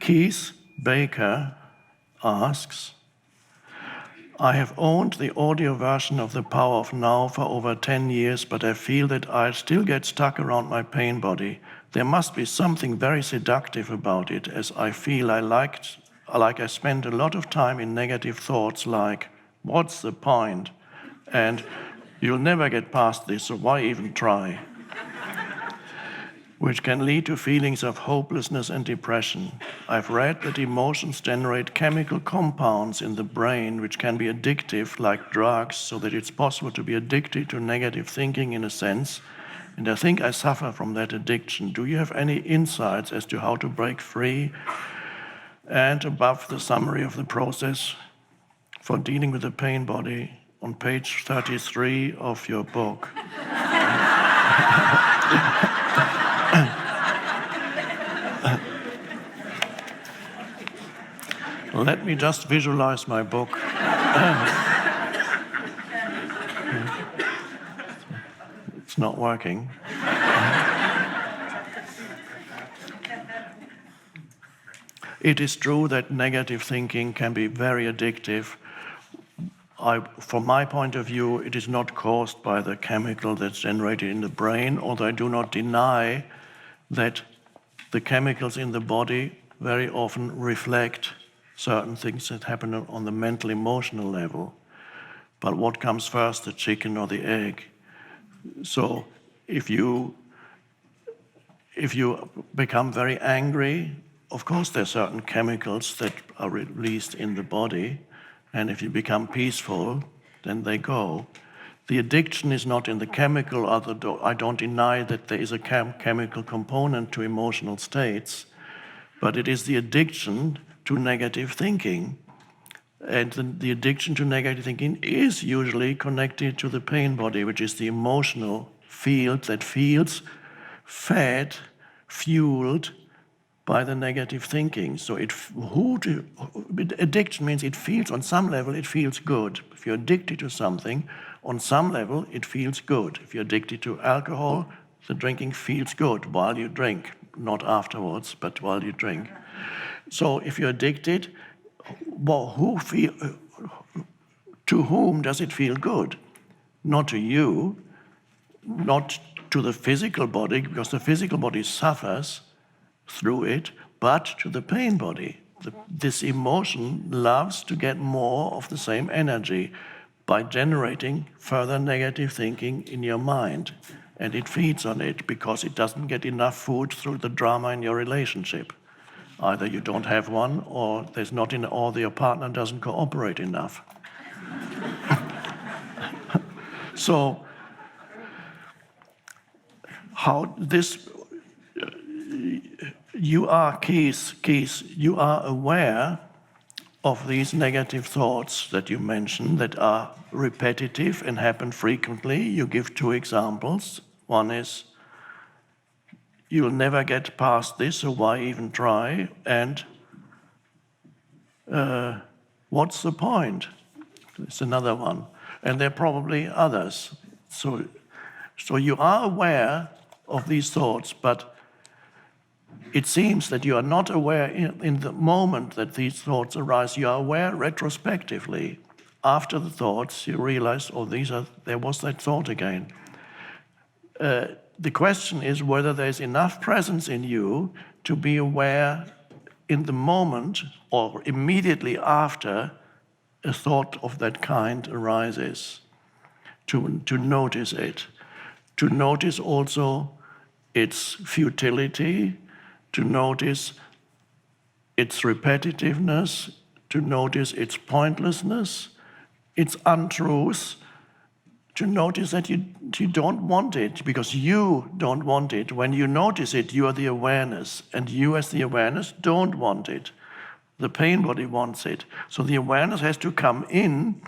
Keith Baker asks, I have owned the audio version of The Power of Now for over 10 years, but I feel that I still get stuck around my pain body. There must be something very seductive about it, as I feel I spend a lot of time in negative thoughts like, what's the point? And you'll never get past this, so why even try? Which can lead to feelings of hopelessness and depression. I've read that emotions generate chemical compounds in the brain which can be addictive, like drugs, so that it's possible to be addicted to negative thinking in a sense. And I think I suffer from that addiction. Do you have any insights as to how to break free? And above the summary of the process for dealing with the pain body on page 33 of your book. Let me just visualize my book. It's not working. It is true that negative thinking can be very addictive. From my point of view, it is not caused by the chemical that's generated in the brain, although I do not deny that the chemicals in the body very often reflect certain things that happen on the mental, emotional level. But what comes first, the chicken or the egg? So if you become very angry, of course there are certain chemicals that are released in the body, and if you become peaceful, then they go. The addiction is not in the chemical, I don't deny that there is a chemical component to emotional states, but it is the addiction to negative thinking. And the addiction to negative thinking is usually connected to the pain body, which is the emotional field that feels fed, fueled by the negative thinking. So addiction means it feels, on some level, it feels good. If you're addicted to something, on some level, it feels good. If you're addicted to alcohol, the drinking feels good while you drink, not afterwards, but while you drink. So if you're addicted, to whom does it feel good? Not to you, not to the physical body, because the physical body suffers through it, but to the pain body. This emotion loves to get more of the same energy by generating further negative thinking in your mind. And it feeds on it because it doesn't get enough food through the drama in your relationship. Either you don't have one, or or your partner doesn't cooperate enough. So, how this? You are Keith. You are aware of these negative thoughts that you mentioned that are repetitive and happen frequently. You give 2 examples. One is, you'll never get past this, so why even try? And what's the point? It's another one. And there are probably others. So you are aware of these thoughts, but it seems that you are not aware in the moment that these thoughts arise. You are aware retrospectively. After the thoughts, you realize, there was that thought again. The question is whether there's enough presence in you to be aware in the moment or immediately after a thought of that kind arises, to notice it, to notice also its futility, to notice its repetitiveness, to notice its pointlessness, its untruths, to notice that you don't want it because you don't want it. When you notice it, you are the awareness, and you as the awareness don't want it. The pain body wants it. So the awareness has to come in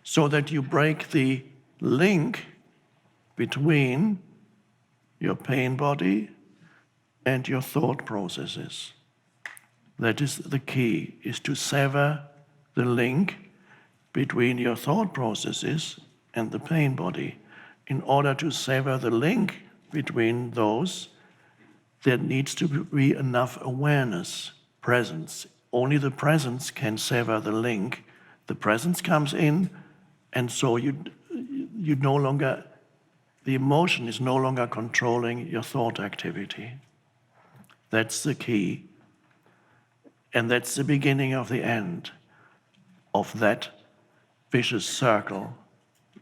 so that you break the link between your pain body and your thought processes. That is the key, is to sever the link between your thought processes and the pain body. In order to sever the link between those, there needs to be enough awareness. presence. Only the presence can sever the link. The presence comes in, and so you no longer, the emotion is no longer controlling your thought activity. That's the key. And that's the beginning of the end of that vicious circle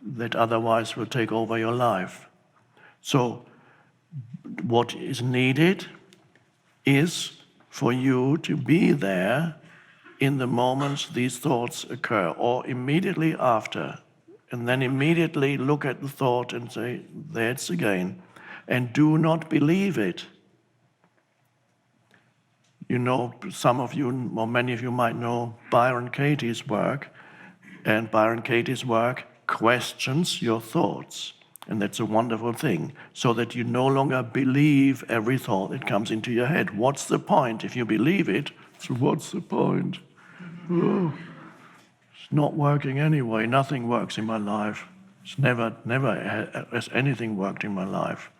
that otherwise will take over your life. So what is needed is for you to be there in the moments these thoughts occur, or immediately after, and then immediately look at the thought and say, there it's again, and do not believe it. You know, some of you, or many of you might know Byron Katie's work, and Byron Katie's work questions your thoughts. And that's a wonderful thing, so that you no longer believe every thought that comes into your head. What's the point? If you believe it, so what's the point? Oh, it's not working anyway. Nothing works in my life. It's never has anything worked in my life.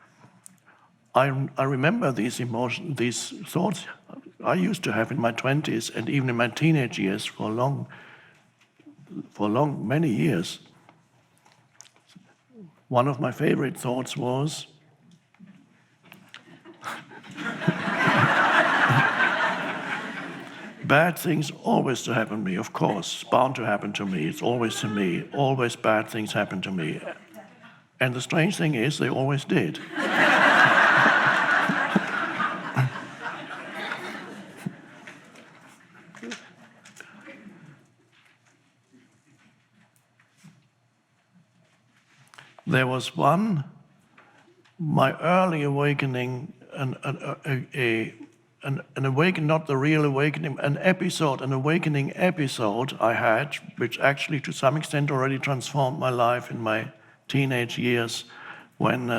I remember these emotions, these thoughts I used to have in my 20s and even in my teenage years for many years. One of my favorite thoughts was, bad things always to happen to me, of course, bound to happen to me. It's always to me. Always bad things happen to me. And the strange thing is, they always did. There was my early awakening, an awakening, not the real awakening, an awakening episode I had, which actually to some extent already transformed my life in my teenage years when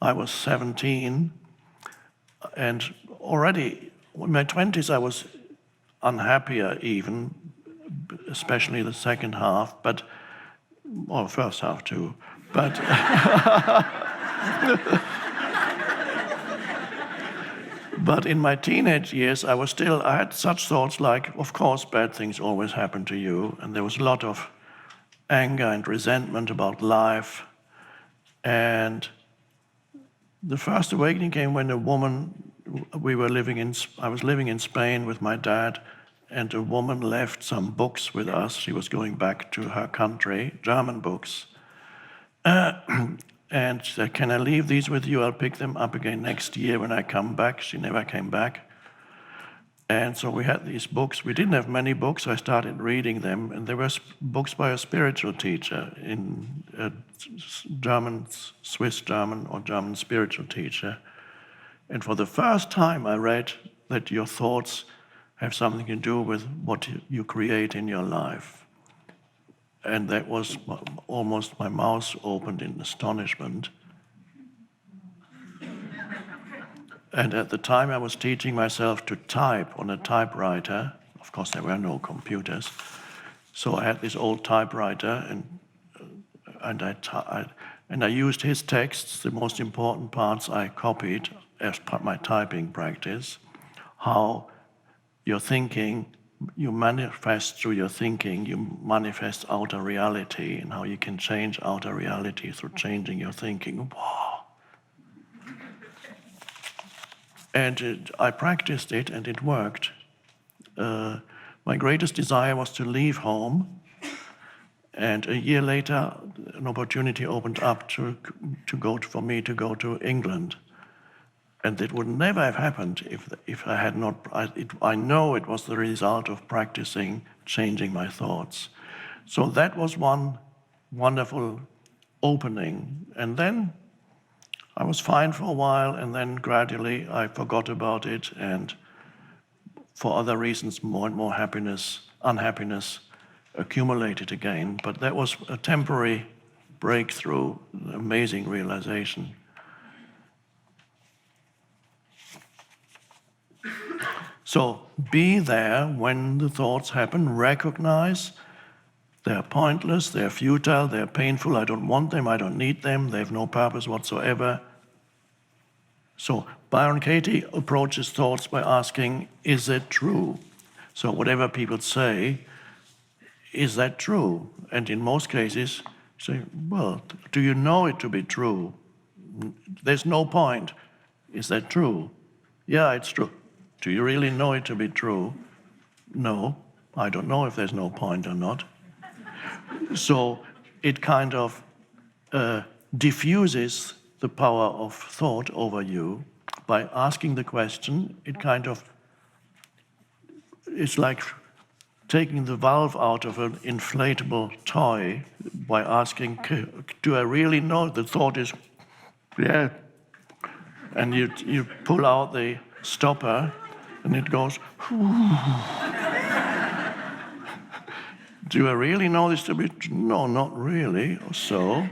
I was 17. And already in my 20s I was unhappier even, especially the second half, or first half too. But but in my teenage years, I had such thoughts like, of course, bad things always happen to you. And there was a lot of anger and resentment about life. And the first awakening came when I was living in Spain with my dad, and a woman left some books with us. She was going back to her country, German books. And she said, can I leave these with you? I'll pick them up again next year when I come back. She never came back. And so we had these books. We didn't have many books, so I started reading them. And there were books by a spiritual teacher, Swiss German or German spiritual teacher. And for the first time I read that your thoughts have something to do with what you create in your life. And that was almost, my mouth opened in astonishment. And at the time I was teaching myself to type on a typewriter. Of course, there were no computers. So I had this old typewriter, and I used his texts, the most important parts I copied as part of my typing practice, how your thinking, you manifest through your thinking, you manifest outer reality, and how you can change outer reality through changing your thinking. Wow. And I practiced it, and it worked. My greatest desire was to leave home, and a year later, an opportunity opened up for me to go to England. And it would never have happened if I had not. I know it was the result of practicing changing my thoughts. So that was one wonderful opening. And then I was fine for a while, and then gradually I forgot about it, and for other reasons, more and more unhappiness accumulated again. But that was a temporary breakthrough, an amazing realization. So be there when the thoughts happen, recognize they're pointless, they're futile, they're painful, I don't want them, I don't need them, they have no purpose whatsoever. So Byron Katie approaches thoughts by asking, is it true? So whatever people say, is that true? And in most cases, say, well, do you know it to be true? There's no point. Is that true? Yeah, it's true. Do you really know it to be true? No, I don't know if there's no point or not. So it kind of diffuses the power of thought over you by asking the question. It's like taking the valve out of an inflatable toy by asking, do I really know? The thought is, yeah. And you pull out the stopper and it goes, do I really know this to be true? No, not really. So